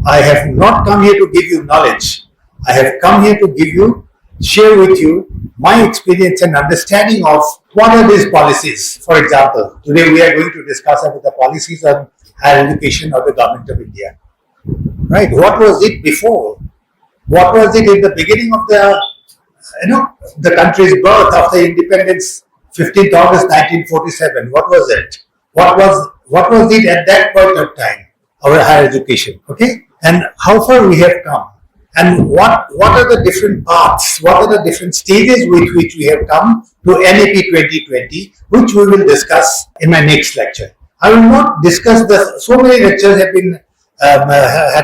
I have not come here to give you knowledge. I have come here to share with you my experience and understanding of what are these policies. For example, today we are going to discuss about the policies on higher education of the Government of India. Right? What was it before? What was it in the beginning of the country's birth after independence, 15th August 1947? What was it? What was it at that point of time? Our higher education, okay? And how far we have come. And what are the different paths, what are the different stages with which we have come to NEP 2020, which we will discuss in my next lecture. I will not discuss so many lectures had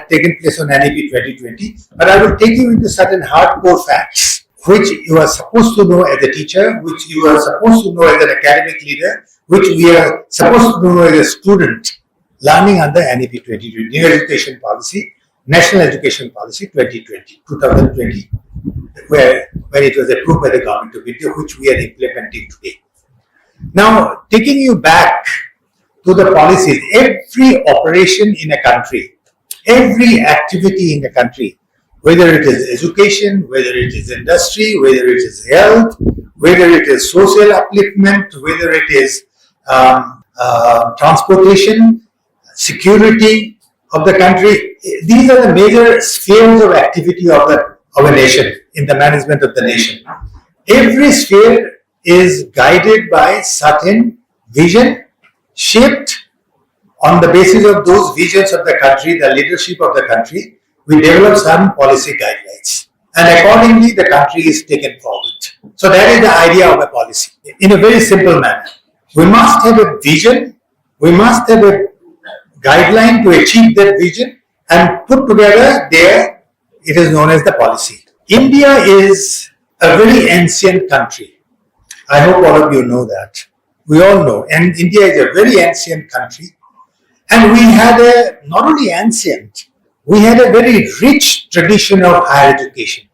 taken place on NEP 2020, but I will take you into certain hardcore facts, which you are supposed to know as a teacher, which you are supposed to know as an academic leader, which we are supposed to know as a student learning under NEP 2020, New Education Policy, National Education Policy 2020, where it was approved by the Government of India, which we are implementing today. Now, taking you back to the policies, every operation in a country, every activity in the country, whether it is education, whether it is industry, whether it is health, whether it is social upliftment, whether it is transportation, security of the country, these are the major spheres of activity of a nation, in the management of the nation. Every sphere is guided by certain vision, shaped on the basis of those visions of the country, the leadership of the country. We develop some policy guidelines, and accordingly the country is taken forward. So that is the idea of a policy. In a very simple manner, we must have a vision, we must have a guideline to achieve that vision, and put together there, it is known as the policy. India is a very ancient country. I hope all of you know that. We all know. And India is a very ancient country. And we had not only ancient, we had a very rich tradition of higher education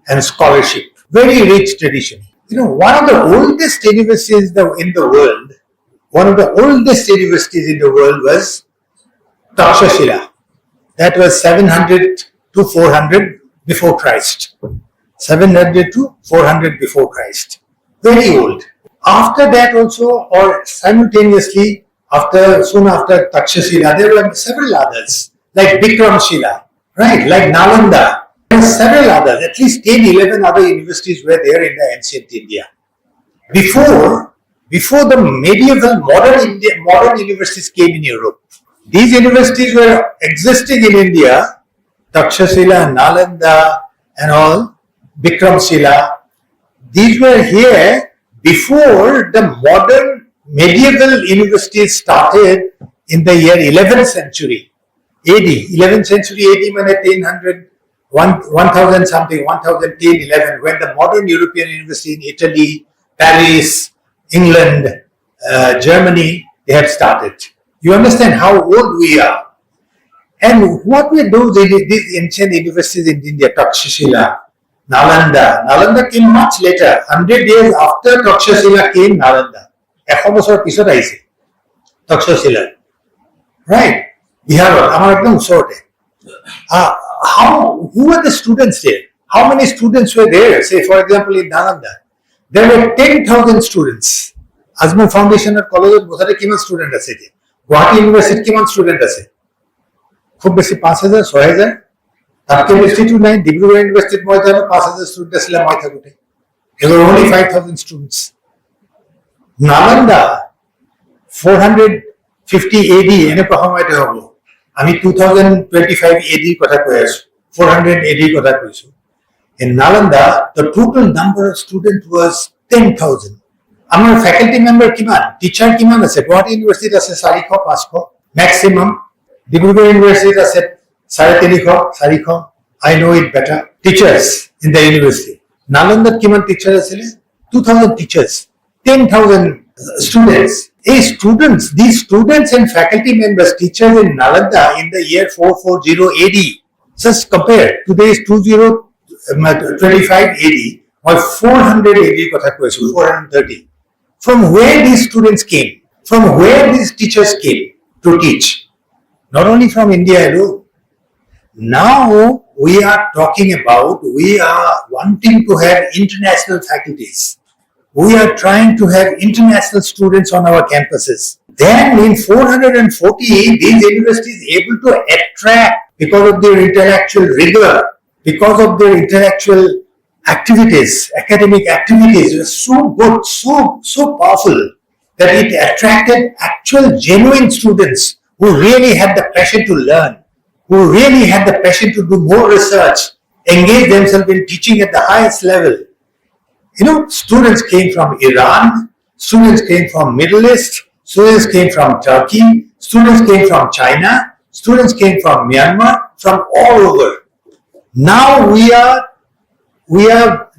and scholarship. Very rich tradition. You know, one of the oldest universities in the world was Takshashila. That was 700 to 400 before Christ. 700 to 400 before Christ. Very old. After that also, or simultaneously, soon after Takshashila, there were several others, like Bikramshila, right? Like Nalanda. There were several others, at least 10, 11 other universities were there in the ancient India. Before the medieval modern universities came in Europe, these universities were existing in India, Takshashila, Nalanda and all, Bikramshila. These were here before the modern medieval universities started in the year 11th century AD. 11th century AD means 1000 something, 1010, 11, when the modern European university in Italy, Paris, England, Germany, they have started. You understand how old we are. And what we do, these ancient universities in India, Takshashila, Nalanda. Nalanda came much later. 100 years after Takshashila came Nalanda. 100 বছর পিছত আহিছে Takshashila. Right? Biharot, আমার একদম ওচৰতে. Who were the students there? How many students were there? Say, for example, in Nalanda, there were 10,000 students. AjmalFoundation কলেজত বোধহয় কিমান student আছে এতিয়া? Guwahati University কিমান স্টুডেন্ট আছে? খুব বেশি 5,000, 6,000. তাতকে বেশিটো নাই. ডিব্ৰুগড় ইউনিভাৰ্চিটিত মই জানো 5,000 স্টুডেন্ট আছিলে মই থাকোতে. There were only 5,000 students. Nalanda 450 AD এনেকুৱা সময়তে হ'ব. আমি 2025 AD কথা কৈ আছো. 400 AD কথা কৈছো. In Nalanda, the total number of students was 10,000. Our faculty member kiman, teacher kiman ase, Guwahati University ase 400, 500 maximum. Dibrugarh University ase 350, 400. I know it better. Teachers in the university. Nalanda kiman teacher asile 2,000 teachers, 10,000 students. These students and faculty members, teachers in Nalanda in the year 440 AD. Just compare today's 2025 AD or 400 AD কথা কৈছো, 430. From where these students came, from where these teachers came to teach, not only from India alone, Now we are talking about, we are wanting to have international faculties. We are trying to have international students on our campuses. Then in 448, these universities able to attract, because of their intellectual rigor, because of their intellectual activities, academic activities, were so good, so powerful, that it attracted actual genuine students who really had the passion to learn, who really had the passion to do more research, engage themselves in teaching at the highest level. Students came from Iran, students came from Middle East, students came from Turkey, students came from China, students came from Myanmar, from all over. Now we are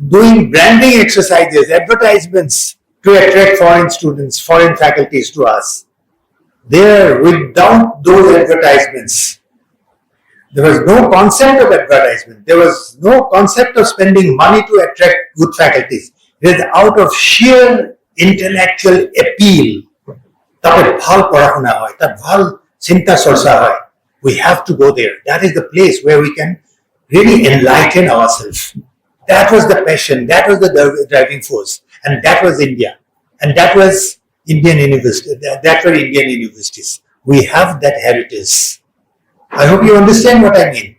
doing branding exercises, advertisements to attract foreign students, foreign faculties to us. There, without those advertisements, there was no concept of advertisement. There was no concept of spending money to attract good faculties. It is out of sheer intellectual appeal. We have to go there. That is the place where we can really enlighten ourselves. That was the passion. That was the driving force. And that was India. And that was Indian university. That were Indian universities. We have that heritage. I hope you understand what I mean.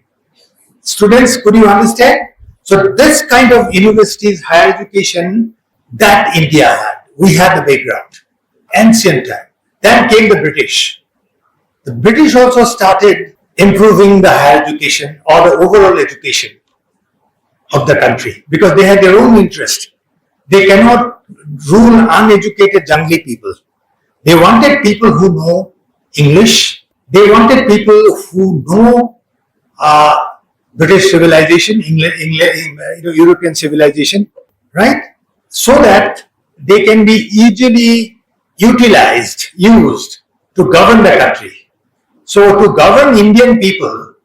Students, could you understand? So this kind of universities, higher education, that India had. We had the background. Ancient time. Then came the British. The British also started improving the higher education or the overall education of the country because they had their own interest. They cannot rule uneducated jungly people. They wanted people who know English. They wanted people who know British civilization, European civilization, right? So that they can be easily used to govern the country. So to govern Indian people,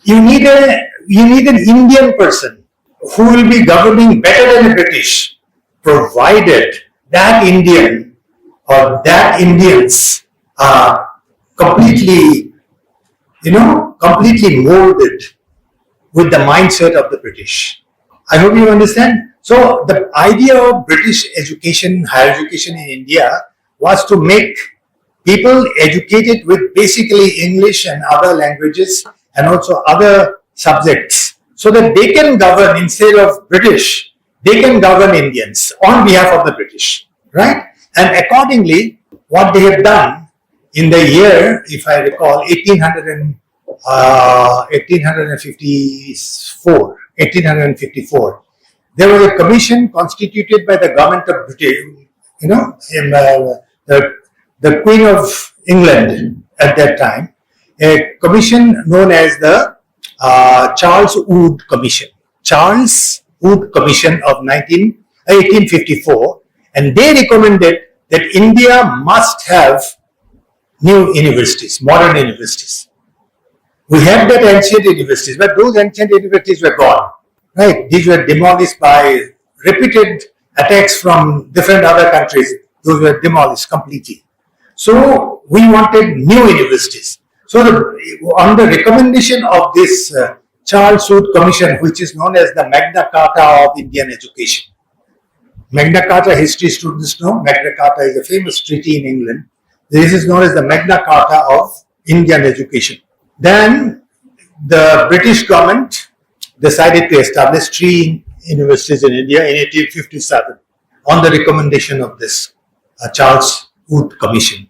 you need an Indian person who will be governing better than a British, provided that Indian or that Indians are completely molded with the mindset of the British. I hope you understand. So the idea of British education, higher education in India was to make people educated with basically English and other languages and also other subjects so that they can govern instead of British, they can govern Indians on behalf of the British, right? And accordingly, what they have done in the year, if I recall, 1854, there was a commission constituted by the government of Britain, the Queen of England at that time, a commission known as the Charles Wood Commission. Charles Wood Commission of 1854, and they recommended that India must have new universities, modern universities. We had that ancient universities, but those ancient universities were gone, right? These were demolished by repeated attacks from different other countries. Those were demolished completely. So we wanted new universities. So on the recommendation of this Charles Wood Commission, which is known as the Magna Carta of Indian education. Magna Carta history students know. Magna Carta is a famous treaty in England. This is known as the Magna Carta of Indian education. Then the British government decided to establish 3 universities in India in 1857 on the recommendation of this Charles Wood Commission.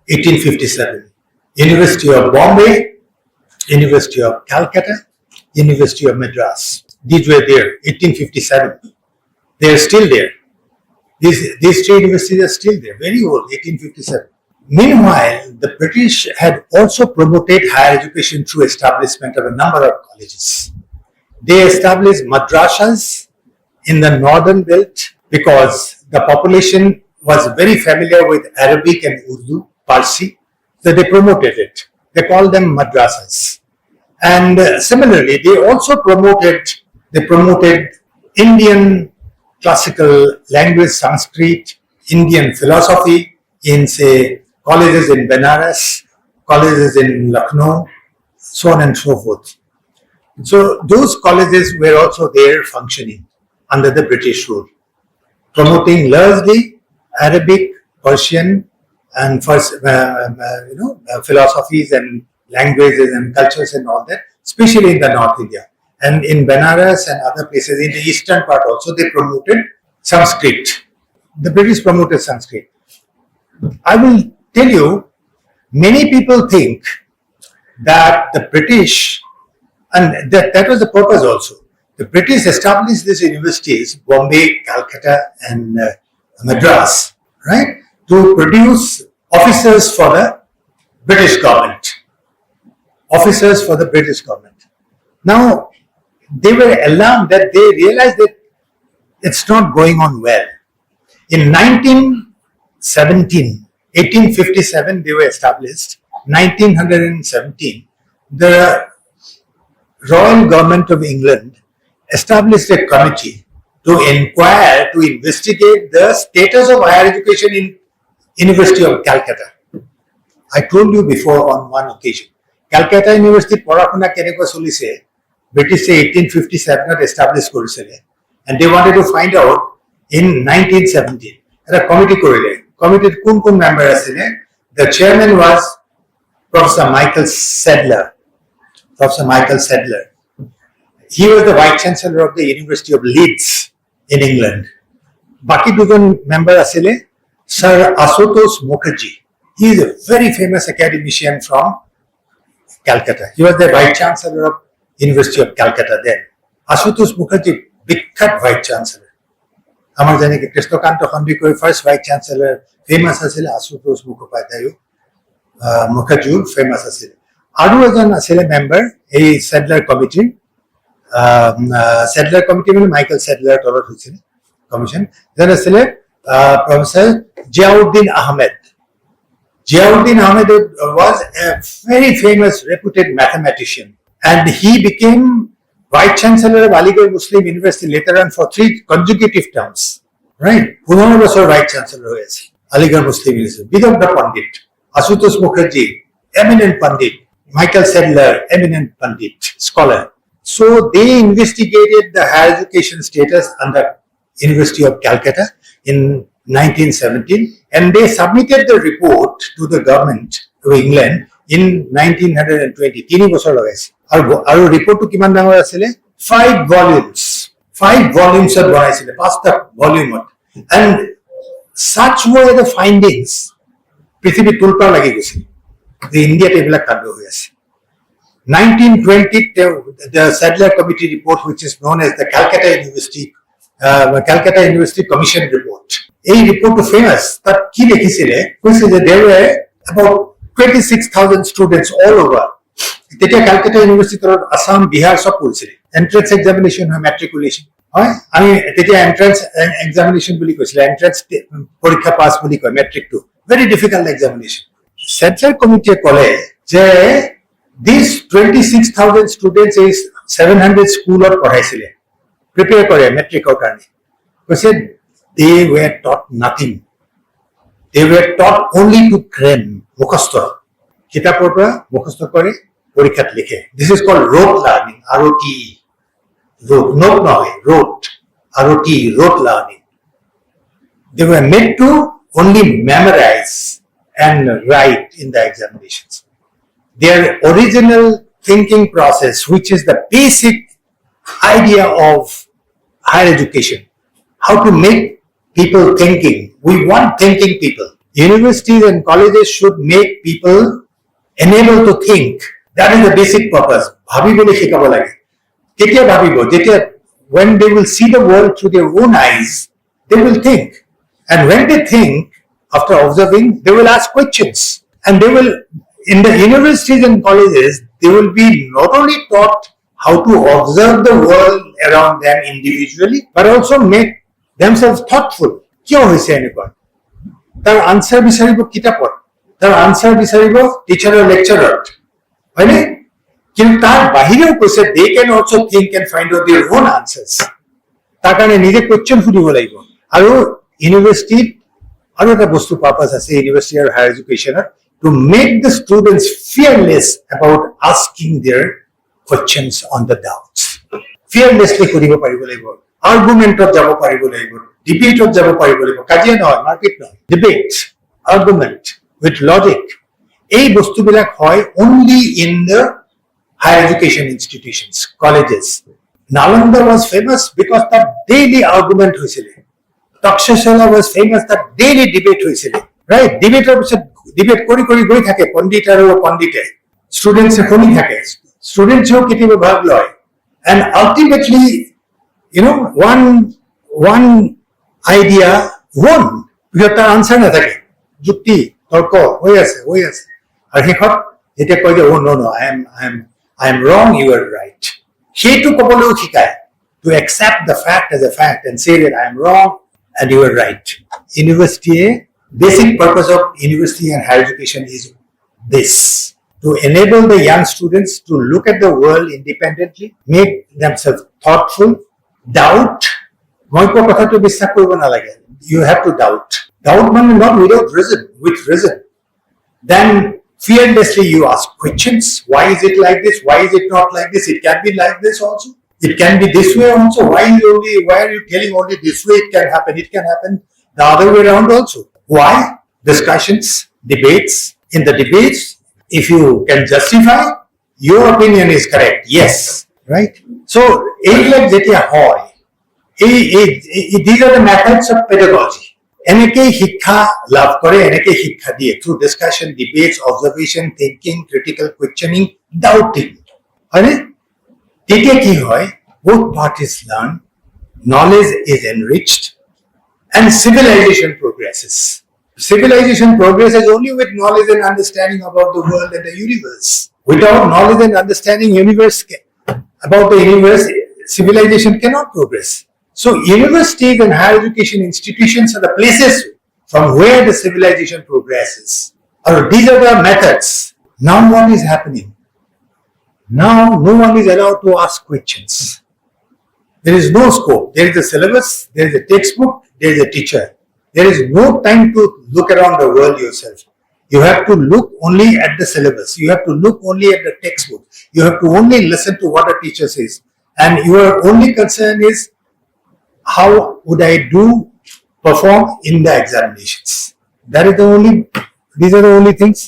1857. University of Bombay, University of Calcutta, University of Madras. These were there, 1857. They are still there. These 3 universities are still there, very old, 1857. Meanwhile, the British had also promoted higher education through establishment of a number of colleges. They established madrasas in the northern belt because the population was very familiar with Arabic and Urdu, Parsi, so they promoted it. They called them madrasas. And similarly, they also promoted Indian classical language, Sanskrit, Indian philosophy in, say, colleges in Benares, colleges in Lucknow, so on and so forth. So those colleges were also there functioning under the British rule, promoting largely Arabic, Persian, and philosophies and languages and cultures and all that, especially in the North India. And in Benares and other places in the eastern part also, they promoted Sanskrit. The British promoted Sanskrit. I will tell you, many people think that the British, and that was the purpose also. The British established these universities, Bombay, Calcutta, and Madras, right, to produce officers for the British government. Officers for the British government. Now, they were alarmed that they realized that it's not going on well. In 1857, they were established. 1917, the Royal Government of England established a committee to inquire, to investigate the status of higher education in University of Calcutta. I told you before on one occasion, Calcutta University পড়াশোনা কেনেকুৱা চলিছে British 1857 established কৰিছিলে, and they wanted to find out in 1917. এটা committee কৰিলে, committee কোন কোন member আছিলে? The chairman was Professor Michael Sadler. Professor Michael Sadler. He was the Vice Chancellor of the University of Leeds in England. Baki dujon member asile Sir Ashutosh Mukherjee. He is a very famous academician from Calcutta. He was the Vice Chancellor of University of Calcutta then. Ashutosh Mukherjee, bikhat Vice Chancellor. Amar jane ki Krishnakanta Khandikoi first Vice Chancellor famous asile Ashutosh Mukherjee famous asile. Aru ejon asile member ei Sadler committee. Sadler committee মানে Michael Sadler তলত হৈছিল commission. Then asile Professor Ziauddin Ahmed. Ziauddin Ahmed was a very famous reputed mathematician, and he became Vice Chancellor of Aligarh Muslim University later on for 3 consecutive terms. Right? 15 বছর Vice Chancellor হয়েছে Aligarh Muslim University. Bidagda Pandit, Ashutosh Mukherjee, eminent Pandit, Michael Sadler, eminent Pandit, scholar. So they investigated the higher education status under University of Calcutta in 1917, and they submitted the report to the government of England in 1920. 3 বছর হয়েছে আৰু রিপোর্টটো কিমান ডাঙৰ আছিল? 5 volumes. 5 volumes বনাইছিল, 5টা ভলিউমত, and such were the findings. পৃথিৱী তুলপাৰ লাগি গৈছিল যে ইণ্ডিয়াত এইবিলাক কাণ্ড হৈ আছে. 1920, the Sadler Committee report, which is known as the Calcutta University Commission report. A report to famous that ki lekhisile কৈছে যে there were about 26,000 students all over. Tetya Calcutta University tor Assam, Bihar sab পড়ছিল. Entrance examination হয়, matriculation হয়. আমি tetya entrance examination বুলি কৈছিল, entrance পরীক্ষা pass বুলি কয়, metric 2. Very difficult examination. Sadler Committee কলে যে these 26,000 students is 700 school or পঢ়াইছিলে, prepare কৰে metric or কাৰণে. কৈছে they were taught nothing. They were taught only to cram, মুখস্থ, কিতাপৰ পৰা মুখস্থ কৰে, পৰীক্ষাত লিখে. This is called rote learning, R-O-T-E. Rote, note নহয়, rote, R-O-T-E, rote learning. They were made to only memorize and write in the examinations. Their original thinking process, which is the basic idea of higher education, how to make people thinking. We want thinking people. Universities and colleges should make people enable to think. That is the basic purpose. Bhabibole shikabo lage. Ketya bhabibo? Jetya when they will see the world through their own eyes, they will think. And when they think, after observing, they will ask questions. And they will, in the universities and colleges, they will be not only taught how to observe the world around them individually, but also make themselves thoughtful. Kyo hoise enekwa? Tar answer bisaribo kitapot. Tar answer bisaribo teacher or lecturer. Hoine? Kintu tar bahireo koise they can also think and find out their own answers. Tar karone nije question sudibo lagibo. Aru university aru eta bostu purpose ase university or higher education to make the students fearless about asking their questions on the doubts. Fearlessly কৰিব পাৰিব লাগিব, argumentত যাব পাৰিব লাগিব, debateত যাব পাৰিব লাগিব, কাজিয়া নহয়, মাৰপিট নহয়, debate, argument with logic. এই বস্তুবিলাক হয় only in the higher education institutions, colleges. Nalanda was famous because that daily argument হৈছিলে. Takshashala was famous that daily debate হৈছিলে. Right? Debateৰ পিছত debate কৰি কৰি গৈ থাকে পণ্ডিত আৰু পণ্ডিতে, students শুনি থাকে, students কেতিয়াবা ভাগ লয়, and ultimately one idea won because তাৰ answer নাথাকে, যুক্তি তৰ্ক হৈ আছে আৰু শেষত যেতিয়া কয় যে no I am wrong, you are right, সেইটো ক'বলৈও শিকায়, to accept the fact as a fact and say that I am wrong and you are right. University, basic purpose of university and higher education is this: to enable the young students to look at the world independently, make themselves thoughtful, doubt. মই কোৱা কথাটো বিশ্বাস কৰিব নালাগে, you have to doubt মানে not without reason, with reason. Then fearlessly you ask questions. Why is it like this? Why is it not like this? It can be like this also. It can be this way also. Why are you telling only this way? It can happen the other way around also. Why? Discussions, debates. In the debates, if you can justify, your opinion is correct. Yes, right? So, these are the methods of pedagogy. এনেকেই শিক্ষা লাভ কৰে, এনেকেই শিক্ষা দিয়ে, through discussion, debates, observation, thinking, critical questioning, doubting. হয়নে? তেতিয়া কি হয়? Both parties learn, knowledge is enriched, and civilization progresses. Civilization progresses only with knowledge and understanding about the world and the universe. Without knowledge and understanding about the universe, civilization cannot progress. So universities and higher education institutions are the places from where the civilization progresses. Or these are the methods. Now what is happening? Now no one is allowed to ask questions. There is no scope. There is a syllabus, there is a textbook, there is a teacher. There is no time to look around the world yourself. You have to look only at the syllabus. You have to look only at the textbook. You have to only listen to what the teacher says. And your only concern is, how would I perform in the examinations? These are the only things.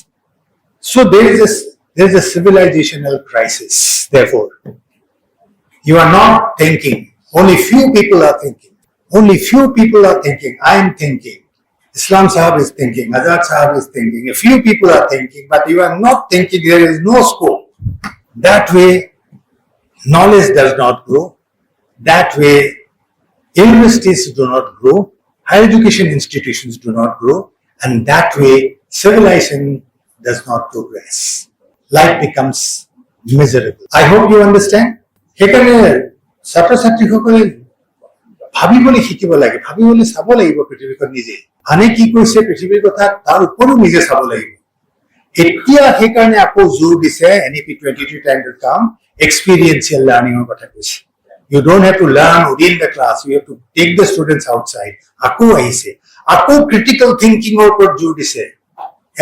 So there is a civilizational crisis. Therefore, you are not thinking. Only few people are thinking. I am thinking. Islam Sahab is thinking. Azad Sahab is thinking. A few people are thinking, but you are not thinking. There is no scope. That way, knowledge does not grow. That way, universities do not grow. Higher education institutions do not grow. And that way, civilization does not progress. Life becomes miserable. I hope you understand. সেখানে ছাত্ৰ-ছাত্ৰীসকলে ভাবিবলৈ শিকিব লাগে, ভাবিবলৈ চাব লাগিব পৃথিৱীখন নিজে, আনে কি কৈছে পৃথিৱীৰ কথা তাৰ উপৰিও নিজে চাব লাগিব। এতিয়া সেইকাৰণে আকৌ জোৰ দিছে NEP 23 টাইম টু কাম এক্সপিৰিয়েঞ্চিয়েল লাৰ্ণিঙৰ কথা কৈছে। You don't have to learn within the class, you have to take the students outside. আকৌ আহিছে, আকৌ critical thinking ৰ ওপৰত জোৰ দিছে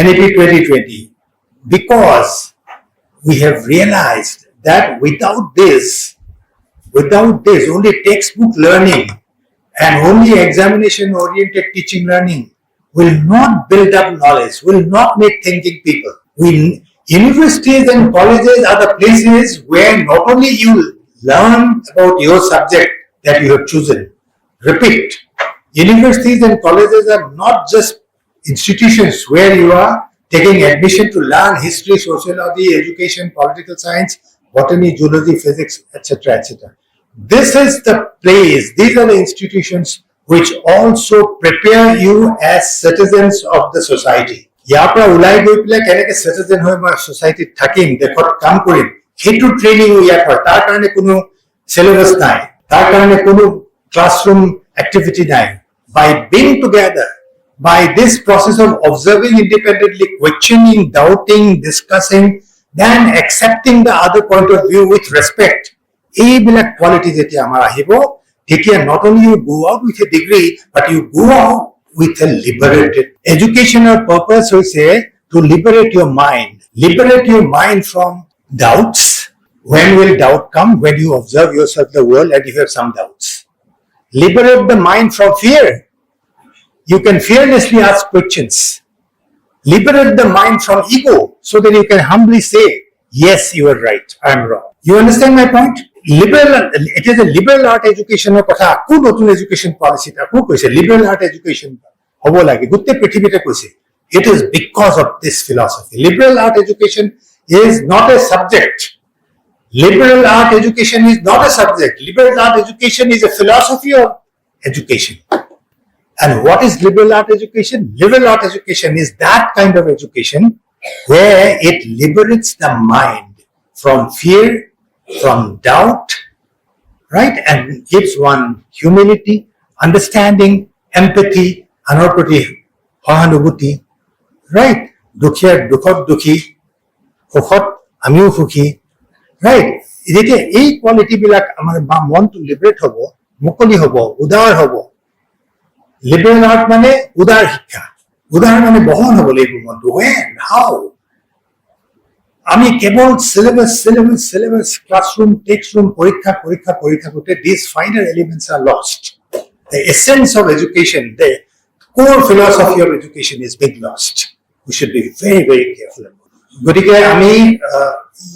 NEP 2020, because we have realized that without this, only textbook learning and only examination-oriented teaching learning will not build up knowledge, will not make thinking people. Universities and colleges are the places where not only you learn about your subject that you have chosen. Repeat, universities and colleges are not just institutions where you are taking admission to learn history, sociology, education, political science, botany, zoology, physics, etc., etc. This is the place, these are the institutions which also prepare you as citizens of the society. ইয়াৰ পৰা ওলাই গৈ পেলাই কেনেকৈ citizen হৈ মই society থাকিম, দেশত কাম কৰিম, সেইটো ট্ৰেইনিং ইয়াত হয়। তাৰ কাৰণে কোনো syllabus নাই, তাৰ কাৰণে কোনো classroom activity নাই. By being together, by this process of observing independently, questioning, doubting, discussing, then accepting the other point of view with respect, এইবিলাক quality যেতিয়া আমাৰ আহিব, তেতিয়া not only you go out with a degree, but you go out with a liberated. Educational purpose হৈছে to liberate your mind. Liberate your mind from doubts. When will doubt come? When you observe yourself, the world, and you have some doubts. Liberate the mind from fear. You can fearlessly ask questions. Liberate the mind from ego so that you can humbly say, yes, you are right, I am wrong. You understand my point? It is a liberal art education কথা আকো নতুন education policy আকো কৈছে liberal art education হব লাগে গোটে পৃথিবীতে কৈছে. It is because of this philosophy. Liberal art education is not a subject. Liberal art education is not a subject. Liberal art education is a philosophy of education. And what is liberal art education? Liberal art education is that kind of education where it liberates the mind from fear, from doubt, right? And gives one humility, understanding, empathy, anarpati, sahanubhuti, right? Dukhiyar dukhot dukhi, sukhot amiu sukhi, right? Jete ei quality bilak amar mon to liberate hobo, mukoli hobo, udar hobo. Liberal art mane udar শিক্ষা, udar mane বহন হব লাগিব মনটো. When? How? আমি কেবল syllabus, classroom, text room, পরীক্ষা করতে, these finer elements are lost. The essence of education, the core philosophy of education is being lost. We should be very, very careful about it. গতিকে আমি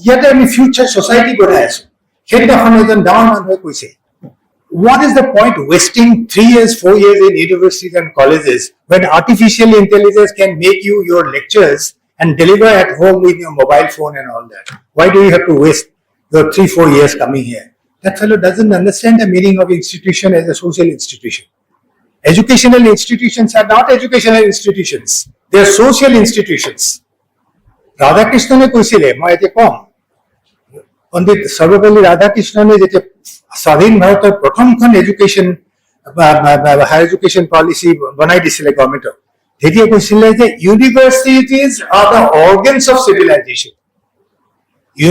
ইয়াতে আমি future society বনাই আছো. সেইদিনাখন এজন ডাঙৰ মানুহে কৈছে, what is the point wasting 3 years, 4 years in universities and colleges when artificial intelligence can make you your lectures and deliver at home with your mobile phone and all that? Why do you have to waste your 3-4 years coming here? That fellow doesn't understand the meaning of institution as a social institution. Educational institutions are not educational institutions. They are social institutions. Radhakrishnan কৈছিলে, মই এতে কম, পণ্ডিত সর্বপল্লী রাধাকৃষ্ণনে যেটা স্বাধীন ভারতের প্রথমখন education higher education policy বনাই দিছিলে গভর্নমেন্টক, তেতিয়া কৈছিলে যে universities are the organs of civilization.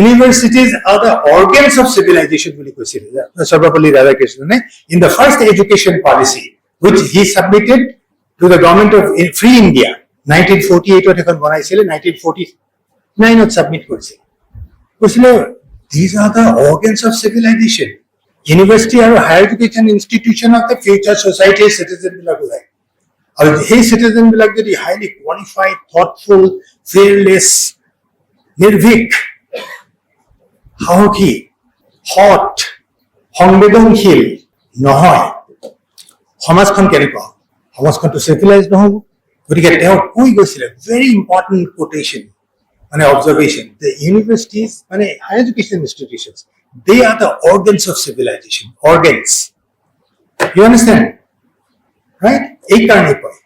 Universities are the organs of civilization বুলি কৈছিলে Sarvepalli রাধাকৃষ্ণনে in the first education policy which he submitted to the government of Free India 1948 এখন বনাইছিলে, 1949 সাবমিট কৰিছিল. কৈছিলে these are the organs of civilization. University are a higher education institution of the future society citizen bilak hoy. And hey citizen bilak jodi highly qualified, thoughtful, fearless, nirvik, সাহসী, hot, সংবেদনশীল নহয়, সমাজখন কেনেকুৱা? সমাজখনটো civilized নহব. গতিকে তেওঁ কৈ গৈছিলে very important quotation, মানে observation, the universities, মানে higher education institutions, they are the organs of civilization. Organs. You understand? Right? এই কারণে কয়।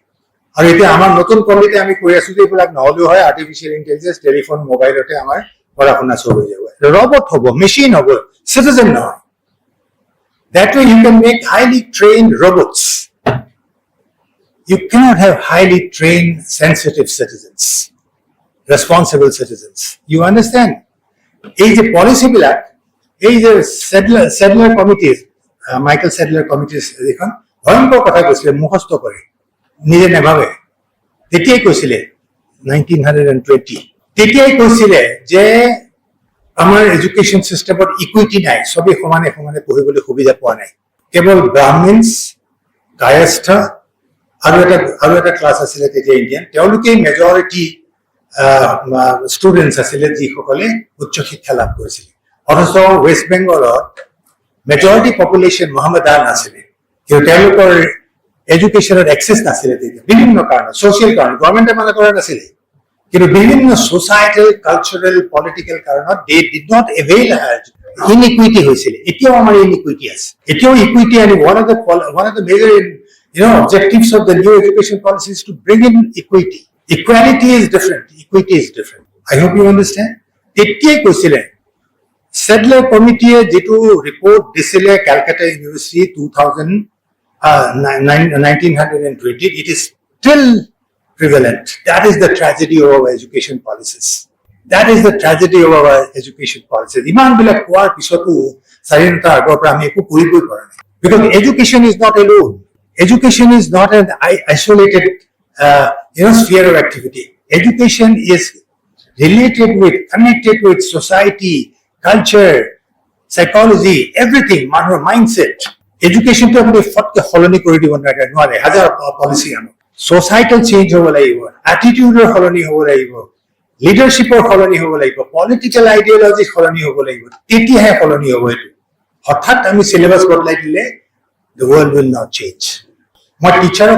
আর এটা আমার নতুন কলেজে আমি কৈ আছো যে এইবিলাক নহলেও হয়, আর্টিফিশিয়াল ইন্টেলিজেন্স, টেলিফোন, মোবাইলতে আমার পড়াশোনা সব হয়ে যাবে, রোবট হব, মেশিন হব, সিটিজেন নয়। That way you can make highly trained robots. You cannot have highly trained sensitive citizens, responsible citizens. You understand? এই যে পলিসি বিলাক, এই যে সেডলার কমিটিজ, মাইকেল সেডলার কমিটিজ এখন ভয়ঙ্কর কথা কৈছিলে, মুখস্থ করে নিজে নেভাবে। তেতিয়াই কৈছিলে 1920, তেতিয়াই কৈছিলে যে আমাৰ এডুকেশ্যন সিস্টেমত ইকুইটি নাই, সবে সমানে সমানে পঢ়িবলৈ সুবিধা পোৱা নাই। কেৱল ব্ৰাহ্মিনছ, কায়স্থ আৰু এটা ক্লাছ আছিলে তেতিয়া ইণ্ডিয়ান, তেওঁলোকেই মেজৰিটি ষ্টুডেণ্টছ আছিলে যিসকলে উচ্চ শিক্ষা লাভ কৰিছিলে। অথচ ৱেষ্ট বেংগলত মেজৰিটি পপুলেশ্যন মহম্মদান আছিলে, কিন্তু তেওঁলোকৰ এডুকেশ্যনত এক্সেছ নাছিলে তেতিয়া, বিভিন্ন কাৰণত, ছ'চিয়েল কাৰণত, গভৰ্ণমেণ্টে মানা কৰা নাছিলে, কিন্তু বিভিন্ন সোসাইটেল, কালচাৰেল, পলিটিকেল কাৰণত they did not avail higher education. Inequity হৈছিলে, এতিয়াও আমাৰ ইনইকুইটি আছে, এতিয়াও ইকুইটি আনি one of the major objectives of the new education policy is to bring in equity. Equality is different, equity is different. I hope you understand. তেতিয়াই কৈছিলে সেডলাৰ কমিটিয়ে যেটো ৰিপৰ্ট দিছিলে Calcutta university 1920, it is still prevalent. That is the tragedy of our education policies. That is the tragedy of our education policies. ইমান বিলাক কোৱাৰ পিছতো স্বাধীনতা আগৰ পৰা আমি একো কৰিবই পৰা নাই। Because education is not alone. Education is not an isolated sphere of activity. Education is connected with society, culture, psychology, everything, মানুহৰ mindset. Education to আপুনি ফটকে সলনি কৰি দিব নোৱাৰে হাজাৰ পলিচি আনো societal change হ'ব লাগিব attitude সলনি হ'ব লাগিব leadership সলনি হ'ব লাগিব political ideology সলনি হ'ব লাগিব তেতিয়াহে সলনি হ'ব এটো হঠাৎ আমি syllabus বদলাই দিলে the world will not change. My teacher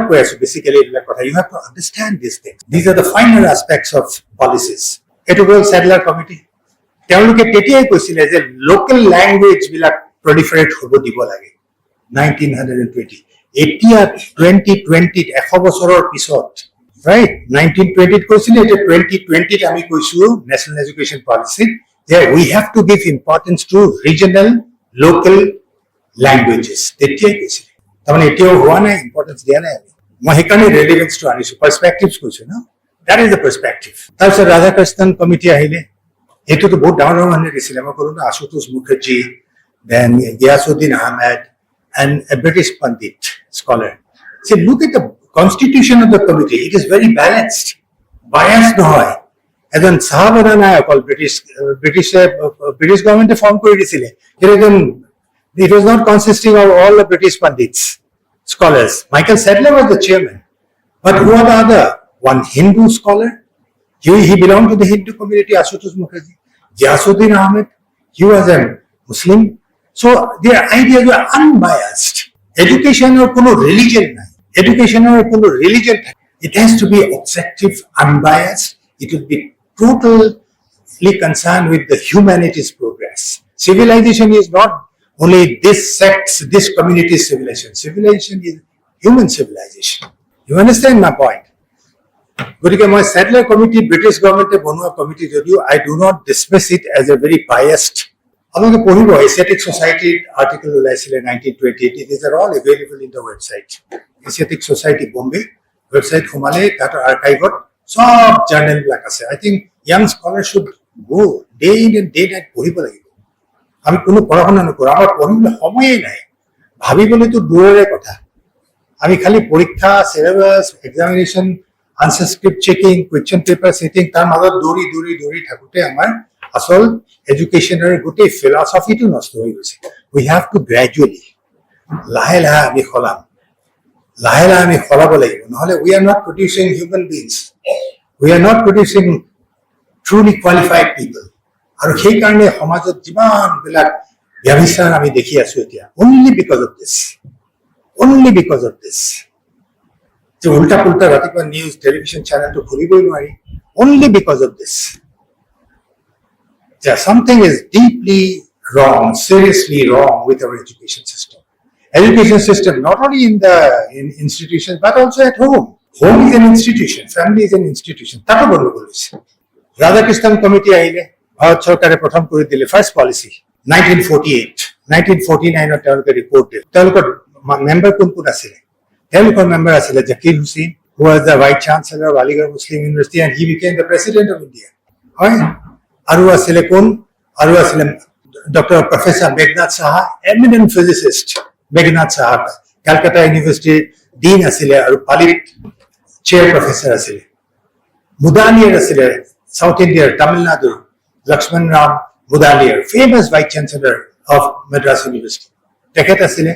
basically you have to understand these things. These are the finer aspects of policies. Ethical Sadler Committee. তেওঁলোকে তেতিয়াই কৈছিলে যে লোকেল ল্যাঙ্গুৱেজ বিলাক proliferate হ'ব দিব লাগে 1920 এতিয়া 2020 100 বছৰৰ পিছত right 1920 কৈছিলে যে 2020 আমি কৈছো national education policy যে we have to give importance to regional local languages তেতিয়াই কৈছিলে তাৰমানে এতিয়াও হোৱা নাই ইম্পৰ্টেন্স দিয়া নাই মই সেইকাৰণে ৰেলেভেন্স টু আনিছো পাৰ্সপেক্টিভস কৈছো না that is the perspective তাৰপিছত ৰাধাকৃষ্ণন কমিটি আহিলে এটোতো বহুত ডাঙৰ মানুহ দিছিলে মই ক'লো না Ashutosh Mukherjee then Giyasuddin Ahmed and a British Pandit scholar say look at the constitution of the committee it is very balanced biased নহয় এজন সাহাবানা নায়ক British government form কৰি দিছিলে it was not consisting of all the British Pandits scholars Michael Sadler was the chairman but who are the other one Hindu scholar he belonged to the Hindu community Ashutosh Mukherjee Giyasuddin Ahmed he was a Muslim so their ideas were unbiased education or kono religion nai education or kono religion it has to be objective unbiased it will be totally concerned with the humanity's progress civilization is not only this sect's this community's civilization is human civilization you understand my point গতিকে মই Sadler committee British government বনোৱা committee যদিও I do not dismiss it as a very biased আপোনালোকে পঢ়িব Asiatic Society article ওলাইছিলে 1928 these are all available in the website Asiatic Society Bombay website সোমালে তাত archive-ত সব journal বিলাক আছে I think young scholars should go day in and day night পঢ়িব লাগিব আমি কোনো পড়াশোনা নকৰো আমাৰ পঢ়িবলৈ সময়ই নাই ভাবিবলৈ তো দূৰৰে কথা আমি খালি পৰীক্ষা syllabus examination answer script checking question paper setting তাৰ মাজত দৌৰি থাকোতে আমাৰ আসল এডুকেশনৰ গোটেই ফিলসফিটো নষ্ট হৈ গৈছে we have to gradually লাহে আমি খলাব লাগিব নহলে we are not producing human beings we are not producing truly qualified people আৰু সেই কাৰণে সমাজত যিমান বিলাক ব্যবচাৰ আমি দেখি আছো এতিয়া only because of this যে উল্টা পুল্টা ৰাতিপুৱা নিউজ টেলিভিশন চ্যানেলটো খুলিবই নোৱাৰি only because of this something is deeply wrong seriously wrong with our education system not only in institutions but also at home is an institution family is an institution তাতো বন্ধ কৰিছে Radhakrishnan committee আহিলে ভাৰত চৰকাৰে প্ৰথম কৰি দিলে first policy 1949 তেওঁলোকে report দিলে তেওঁলোকৰ মেম্বাৰ কোন আছিল তেওঁলোকৰ মেম্বাৰ আছিল Zakir Hussain who was the vice chancellor of Aligarh Muslim University and he became the president of India হয় আৰু আছিল কোন আৰু আছিল doctor professor Meghnath Saha eminent physicist Meghnath Saha Kolkata university dean আছিল আৰু পালিত চেয়ার প্রফেসর আছিল মুদালিয়ার আছিল সাউথ ইন্ডিয়ার তামিলনাডুর Lakshman Ram Mudaliar famous vice chancellor of Madras university তেখেত আছিল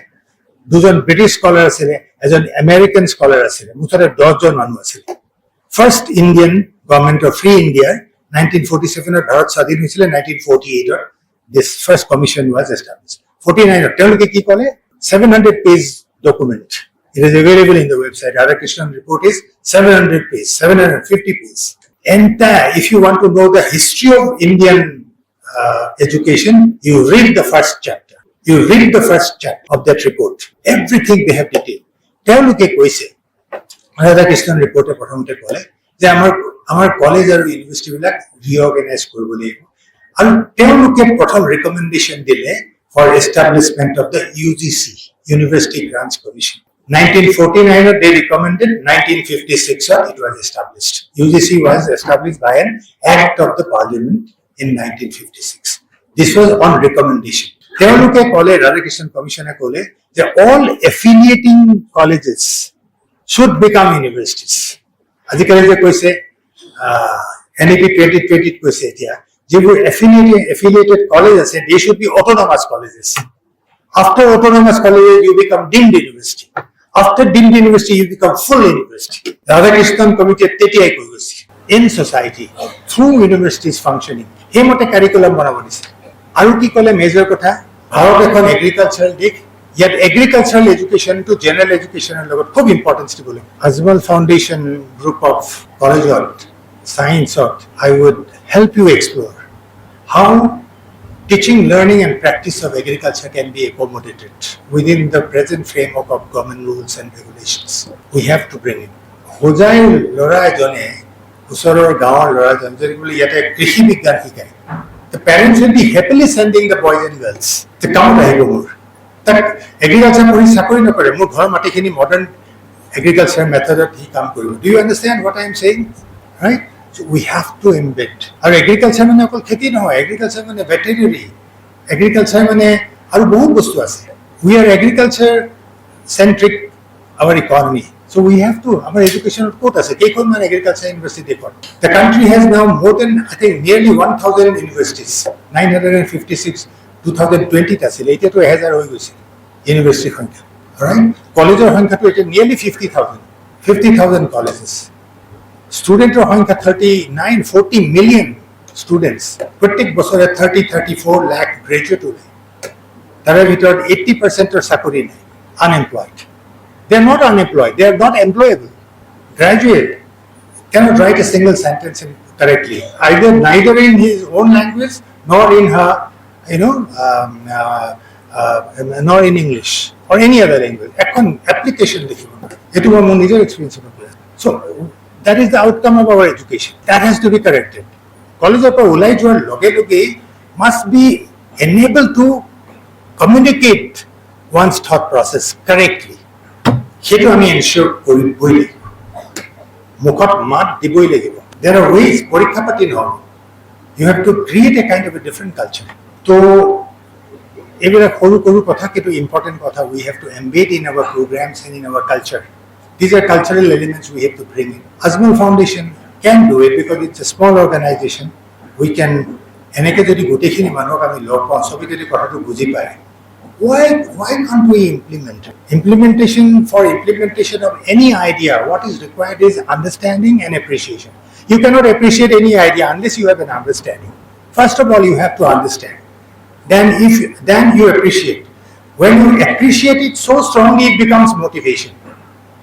দুজন ব্রিটিশ স্কলার আছিল এজন আমেরিকান স্কলার আছিল মুঠতে 10 জন মানুহ আছিল first Indian government of free India 1947 Bharat স্বাধীন হৈছিল 1948 this first commission was established 49 তেওঁলোকে কি ক'লে 700 page document it is available in the website Radhakrishnan report is 700 page 750 page entire if you want to know the history of Indian education you read the first chapter of that report everything they have detailed তেওঁলোকে কৈছে Radhakrishnan report প্ৰথমতে ক'লে যে আমাৰ college আৰু university বিলাক ৰিঅৰ্গানাইজ কৰিব লাগিব আৰু তেওঁলোকে প্ৰথম ৰিকমেন্ডেশন দিলে for establishment of the UGC University Grants Commission 1949 they recommended 1956 it was established UGC was established by an act of the parliament in 1956 this was on recommendation তেওঁলোকে ক'লে Radhakrishnan Commission ক'লে যে all affiliating colleges should become universities আজিকালি যে কৈছে NEP 2020 কৈছে এতিয়া যিবোৰ affiliated colleges আছে they should be autonomous colleges. After autonomous colleges you become deemed university. After deemed university you become full university. The Radhakrishnan committee তেতিয়াই কৈ গৈছে in society through universities functioning হেমতে কাৰিকুলাম বনাব দিছে আৰু কি ক'লে মেজৰ কথা ভাৰত এখন এগ্ৰিকালচাৰাল দেশ Yet agricultural education to general education and খুব importance দিব লাগে Ajmal Foundation group of college of science of I would help you explore how teaching learning and practice of agriculture can be accommodated within the present framework of government rules and regulations we have to bring it Hojai lora jone usorer gaon lora jon jori bole yate krishi bigyan hikai the parents will be happily sending the boys and girls to come to Hibur agriculture pori sakori nokore mur ghor mati khini modern agriculture method hi kam koribo do you understand what I am saying right so we have to embed our agriculture mane okol kheti no agriculture mane veterinary agriculture mane aru bahut bostu ase we are agriculture centric our economy so we have to our education code ase kekhon man agriculture university dekor the country has now more than I think nearly 1000 universities 956 2020 আছিল এতিয়া তো 1000 হৈ গৈছে university সংখ্যা right কলেজৰ সংখ্যা তো এতিয়া nearly 50000 colleges স্টুডেন্টৰ সংখ্যা 39-40 million students প্ৰত্যেক বছৰে 30-34 লাখ গ্ৰেজুৱেট ওলাই তাৰে ভিতৰত 80% চাকৰি নাই unemployed they are not unemployed they are not employable graduate cannot write a single sentence correctly either neither in his own language nor in her nor in English or any other language. Application it was my own experience. So that is the outcome of our education. That has to be corrected. College of Ulai loge must be enabled to communicate one's thought process correctly. Hetu ami ensure koriboi lagibo. Mukhot mat diboi lagibo. There are ways porikha pati no. You have to create a kind of a different culture. So, every koru kotha ketu important kotha we have to embed in our programs and in our culture. These are cultural elements we have to bring in. Ajmal Foundation can do it because it's a small organization. We can eneke jodi gotekhini manok ami log pao sobi jodi kotha to buji pai. Why can't we implement it? Implementation of any idea, what is required is understanding and appreciation. You cannot appreciate any idea unless you have an understanding. First of all, you have to understand. Then you appreciate. When you appreciate it so strongly, it becomes motivation,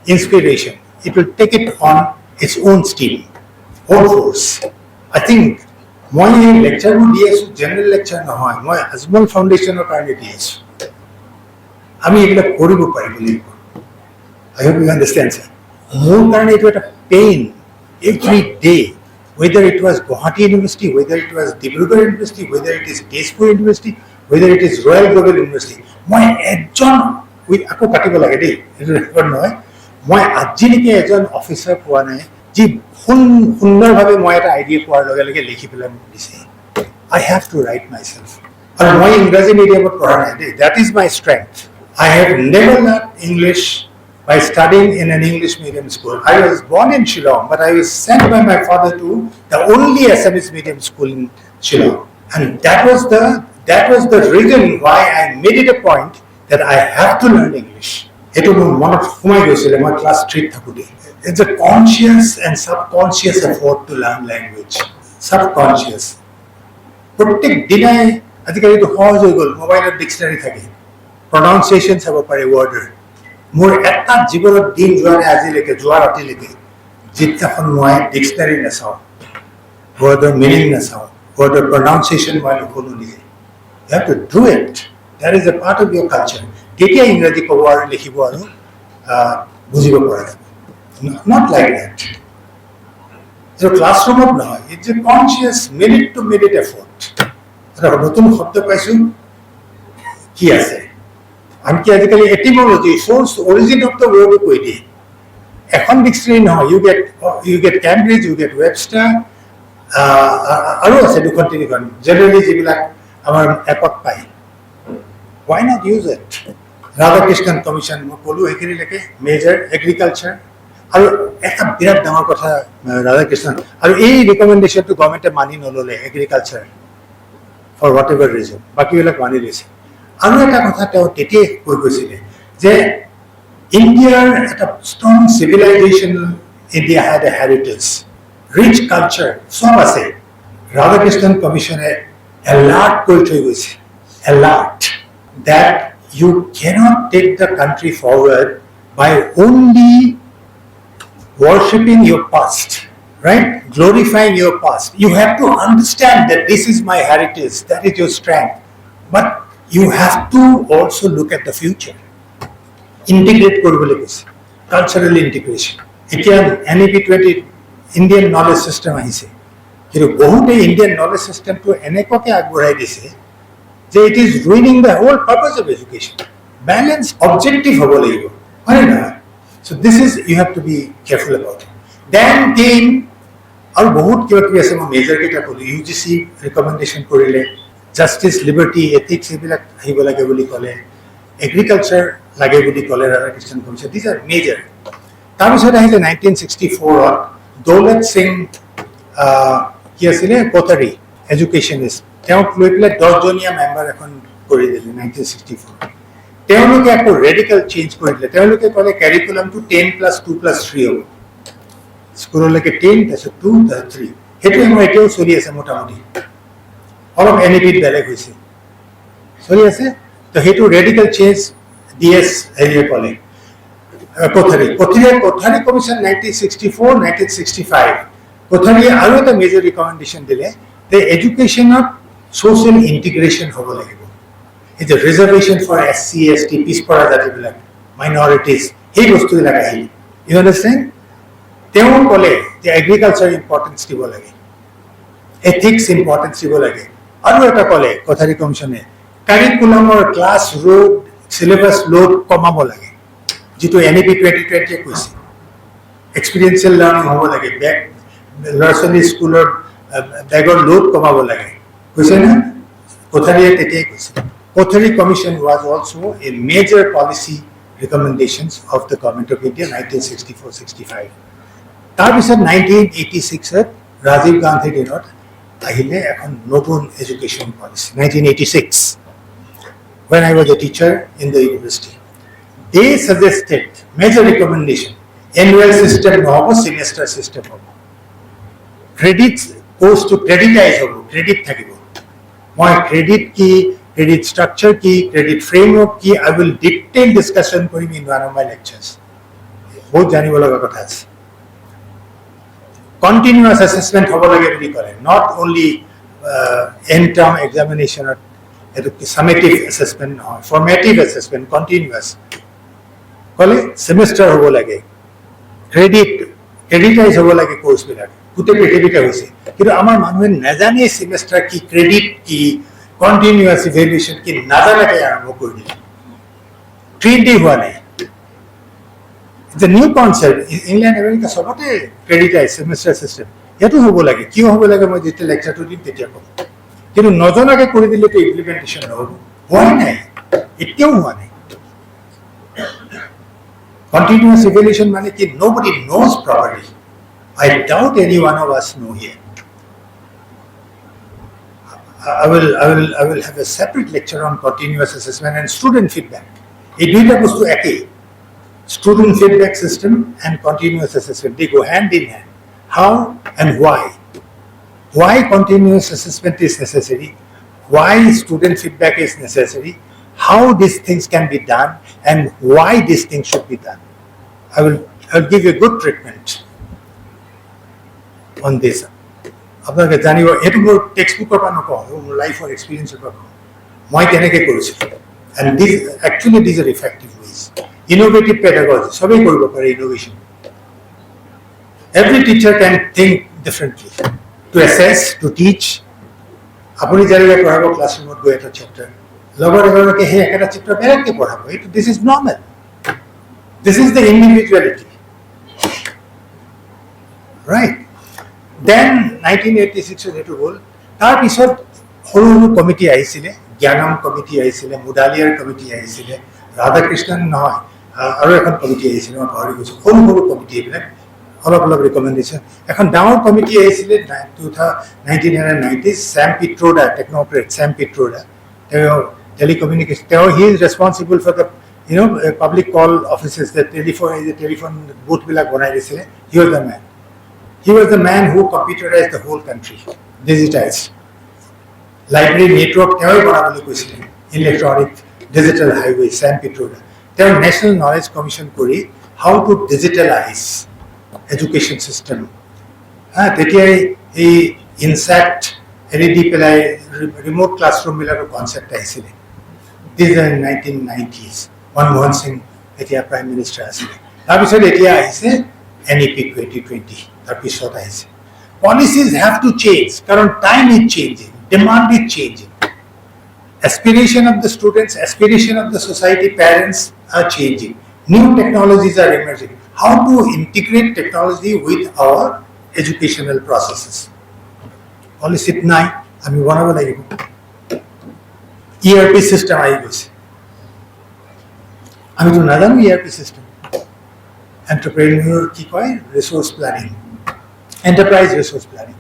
inspiration. It will take it on its own steam, own force. I think my lecture would be a general lecture. My Ajmal Foundation of Carnage. I mean, I hope you understand, sir. More carnage was a pain every day. Whether it was Guwahati University, whether it was Dibrugarh University, whether it is Tezpur University, whether it is Royal Global University, my ejon with ako katibo lage dei etu record noy moi ajilike ejon officer poa nai ji sundor bhabe moi eta idea poar loge loge likhi pelam dise I have to write myself and moi ingraji medium pora nai dei that is my strength I have never learned English by studying in an English medium school. I was born in Shillong, but I was sent by my father to the only Assamese medium school in Shillong. And that was the reason why I made it a point that I have to learn English. It was one of my class 3 thakude. It's a conscious and subconscious effort to learn language. Subconscious. Protect dinai adhikari to house mobile dictionary thake. Pronunciations have a word. More at that Jibber Dean Juan as like a Juaratility, Jitafon Moy dictionary Nassau, word the meaning Nassau, word the pronunciation while you have to do it. That is a part of your culture. Ketia Ingraji Kawar Lihibuano, Buziba Pora. Not like that. So classroom of now, it's a conscious minute to minute effort. Rabotum Hopta Pasu Kiase. And etymology, source, origin of the word equity. Econ dictionary now, you get Cambridge, you get Webster, generally our epoch pie. Why not use it? Radhakrishnan Commission, major agriculture, আৰু এটা বিৰাট ডাঙৰ কথা ৰাধাকৃষ্ণন আৰু এই ৰিকমেণ্ডেশ্যনটো গভৰ্ণমেণ্টে মানি নল'লে agriculture for whatever reason বাকীবিলাক মানি লৈছে আৰু এটা কথা তেওঁ তেতিয়াই কৈ গৈছিলে যে ইণ্ডিয়াৰ এটা strong civilization India had a heritage rich culture চব আছে ৰাধাকৃষ্ণন কমিশ্যনে এলাৰ্ট কৰি থৈ গৈছে alert that you cannot take the country forward by only worshipping your past, right? Glorifying your past. You have to understand that this is my heritage, that is your strength. But you have to also look at the future. Integrate korbole koise. Cultural integration. Etia NEP 20 Indian knowledge system ahise. Kiru bohote Indian knowledge system to enekoke agborai dise. It is ruining the whole purpose of education. Balance, objective hobo lagibo. Hoy na? So this is you have to be careful about it. Then came aru bahut kiba kibi ase mo major kita kolu UGC recommendation korile justice liberty ethics ebilak ahibo lage boli kole agriculture lage boli kole Radhakrishnan commission these are major. Tar bisore ahile 1964 ot Daulat Singh ki asile Kothari educationist তেওঁক লৈ পেলাই 10 জনীয়া member এখন কৰি দিলে 1964 তেওঁলোকে আকৌ radical change কৰি দিলে তেওঁলোকে ক'লে কাৰিকুলামটো 10+2+3 হ'ব স্কুললৈকে 10 তাৰপিছত 2 তাৰপিছত 3 সেইটো আমাৰ এতিয়াও চলি আছে মোটামুটি অলপ এনইপিত বেলেগ হৈছে চলি আছে তো সেইটো ৰেডিকেল চেঞ্জ ডিএছ হেৰিয়ে ক'লে কোঠাৰী কমিশ্যন 1964 1965 কোঠাৰীয়ে আৰু এটা মেজৰ ৰিকমেণ্ডেশ্যন দিলে যে এডুকেশ্যনত social integration hobo lagibo it's a reservation for SC ST pispora jati bilak minorities hey bostu bilak ahili you understand teu kole je agriculture importance dibo lage ethics importance dibo lage aru eta kole kothari commission e curriculum or class load syllabus load komabo lage jitu NEP 2020 e koise experiential learning hobo lage back nursery school or bagor load komabo lage Kothari Commission was also a major policy recommendations of the government of India 1964-65. Tarpisat 1986 Rajiv Gandhi did not ahile ekhon notun education policy 1986 when I was a teacher in the university. They suggested major recommendation annual system hobo semester system hobo credits goes to creditize hobo credit thakibo my credit key, credit structure key, credit framework key, I will detail discussion korim in one of my lectures. Both janibo laga kotha ache. Continuous assessment hobo lage boli kore, not only end term examination or summative assessment, no, formative assessment, continuous. Kole semester hobo lage, creditize hobo lage course bilak. Kute pethibita hoise কিন্তু আমার মানুহে নাজানে semester কি credit কি continuous evaluation কি নাজানাকে আরম্ভ করে দিল ট্রেন্ডই হওয়া নাই it's a new concept England America সবতে ক্রেডিটাইজ সেমিস্টার সিস্টেম এটো হ'ব লাগে কিয় হ'ব লাগে মই যেতিয়া লেকচাৰটো দিম তেতিয়া ক'ম কিন্তু নজনাকে কৰি দিলে তো ইমপ্লিমেন্টেশন নহ'ব হোৱা নাই এতিয়াও হোৱা নাই কন্টিনিউয়াস ইভ্যালুয়েশন মানে কি nobody knows properly I doubt any one of us know here. I will have a separate lecture on continuous assessment and student feedback. It goes to EduCT. Student feedback system and continuous assessment, they go hand in hand. How and why? Why continuous assessment is necessary? Why student feedback is necessary? How these things can be done and why these things should be done. I will give you a good treatment on this. আপোনালোকে জানিব এইটো মোৰ text বুকৰ পৰা নকওঁ মোৰ লাইফৰ এক্সপিৰিয়েঞ্চৰ পৰা কওঁ মই কেনেকৈ কৰিছোঁ and these are effective ways innovative pedagogy সবেই কৰিব পাৰে innovation every teacher can think differently to assess to teach আপুনি যেনেকৈ পঢ়াব ক্লাছৰুমত গৈ এটা চেপ্টাৰ লগৰ এগৰাকীয়ে সেই একেটা চেপ্টাৰ বেলেগকৈ পঢ়াব এইটো this is normal this is the individuality right Then 1986 এটো হল তার পিছত সৰু সৰু কমিটি আহিছিলে জ্ঞানম কমিটি আহিছিলে মুডালিয়াৰ কমিটি আহিছিলে ৰাধাকৃষ্ণন নহয় আৰু এখন কমিটি আহিছিলে মই পাহৰি গৈছোঁ সৰু সৰু কমিটি এইবিলাক অলপ অলপ ৰিকমেণ্ডেশ্যন এখন ডাঙৰ কমিটি আহিছিলে 1990 ছেম পিট্ৰোডা টেকন'ক্ৰেট ছেম পিট্ৰোডা তেওঁ টেলিকমিউনিকেশ্যন তেওঁ he is responsible for the public call offices the telephone বুথবিলাক বনাই দিছিলে he was the man who computerise the whole country digitise library network তেওঁই বনাবলৈ কৈছিলে electronic digital highway Sam Pitroda তেওঁ নেশ্যনেল নলেজ কমিশ্যন কৰি how to digitalise education system তেতিয়াই এই ইনচেক্ট এৰি দি পেলাই ৰিম'ট ক্লাছৰুমবিলাকৰ কনচেপ্ট আহিছিলে this is 1990s Manmohan Singh এতিয়া প্ৰাইম মিনিষ্টাৰ আছিলে তাৰপিছত এতিয়া আহিছে NEP 2020 তাৰপিছত আহিছে policies have to change কারণ time is changing demand is changing aspiration of the students aspiration of the society parents are changing new technologies are emerging how to integrate technology with our educational processes policy নাই আমি বনাব লাগিব ERP system আহি গৈছে আমি তো নাজানো ERP system entrepreneur কি কয় resource planning enterprise resource planning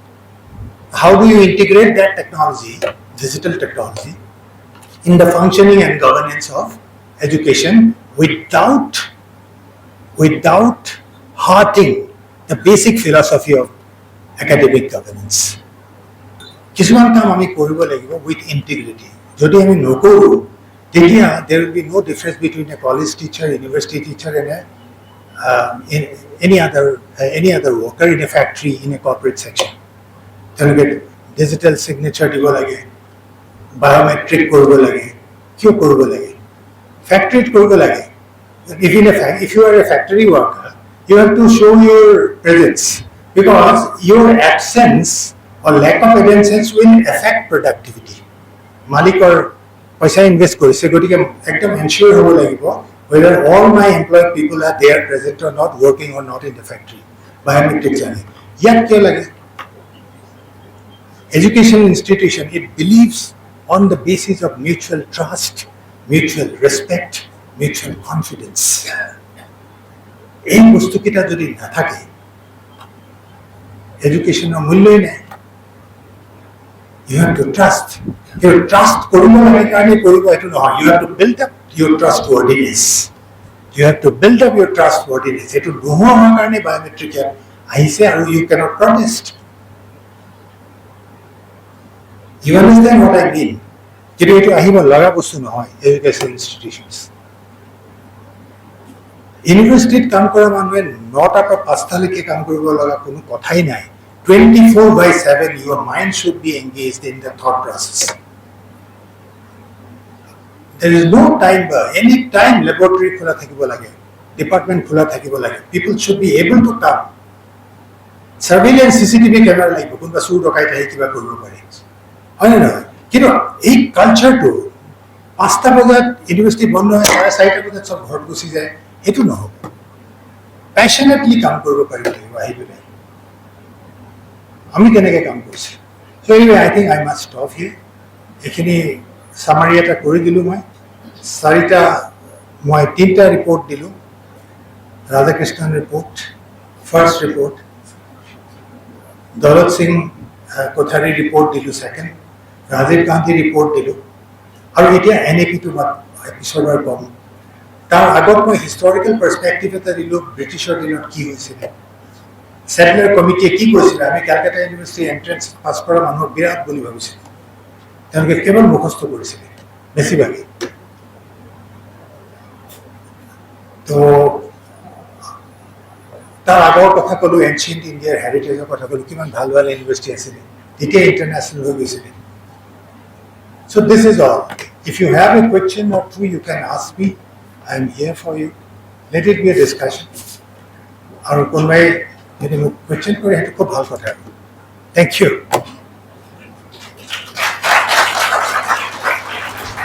how do you integrate that technology digital technology in the functioning and governance of education without hurting the basic philosophy of academic governance কিছুমান কাম আমি কৰিব লাগিব with integrity যদি আমি নকৰো তেতিয়া there will be no difference between a college teacher university teacher and any other worker in a factory in a corporate section তেওঁলোকে digital signature দিব লাগে biometric কৰিব লাগে কিয় কৰিব লাগে factory কৰিব লাগে if you are a factory worker you have to show your presence because your absence or lack of attendance will affect productivity malikor paisa invest korise gotike ekdom ensure hobo lagibo whether all my employed people are there present or not working or not in the factory biometric jane yak kya lage education institution it believes on the basis of mutual trust mutual respect mutual confidence এই বস্তু কিটা যদি না থাকে education মূল্যই নাই you have to trust your trust করিব লাগে কারণে করিব এটো নহয় you have to build up your trustworthiness you have to build up your trustworthiness এটো নোহোৱাৰ কাৰণে biometric আহিছে আৰু you cannot protest you understand what I mean কিন্তু এটো আহিব লগা বস্তু নহয় education institutions ইউনিভার্সিটিত কাম কৰা মানুহে 9টা পৰা 5টা লৈকে কাম কৰিব লগা কোনো কথাই নাই 24/7 your mind should be engaged in the thought process there is no time any time laboratory খোলা থাকিব লাগে department খোলা থাকিব লাগে people should be able to come surveillance CCTV camera লাগিব কোনবা চুৰ ডকাইত আহি কিবা কৰিব পাৰে হয় না কিন্তু এই কালচাৰটো 5টা বজাত ইউনিভার্সিটি বন্ধ হয় 4:30 বজাত সব ঘৰ গুচি যায় এটো নহব passionately কাম কৰিব পাৰিব লাগিব আহি পেলাই আমি কেনেকৈ কাম কৰিছে so anyway I think I must stop here এখিনি সামাৰি এটা কৰি দিলো মই 4টা মই 3টা ৰিপোৰ্ট দিলো ৰাধাকৃষ্ণন ৰিপোৰ্ট ফাৰ্স্ট ৰিপোৰ্ট দৌলত সিং কোঠাৰী ৰিপোৰ্ট দিলো সেকেন্ড ৰাজীৱ গান্ধী ৰিপোৰ্ট দিলো আৰু এতিয়া NEP টো পিছৰবাৰ কম তাৰ আগত মই হিষ্টৰিকেল পাৰ্সপেক্টিভ এটা দিলো ব্ৰিটিছৰ দিনত কি হৈছিল সেটলাৰ কমিটিয়ে কি কৈছিল আমি কলকাতা ইউনিভাৰ্সিটি এন্ট্ৰেন্স পাস কৰা মানুহ বিৰাট বুলি ভাবিছিল তেওঁলোকে কেৱল মুখস্থ কৰিছিল বেছিভাগে তো তাৰ আগৰ কথা কলো এনশিয়েন্ট ইণ্ডিয়াৰ হেৰিটেজৰ কথা কলো কিমান ভাল ভাল ইউনিভাৰ্সিটি আছিল তেতিয়া ইন্টাৰনেশ্যনেল হৈ গৈছিল so this is all if you have a question or two you can ask me I am here for you let it be a discussion আৰু কোনবাই যদি মোক কোৱেশ্চন কৰে হেতু খুব ভাল কথা thank you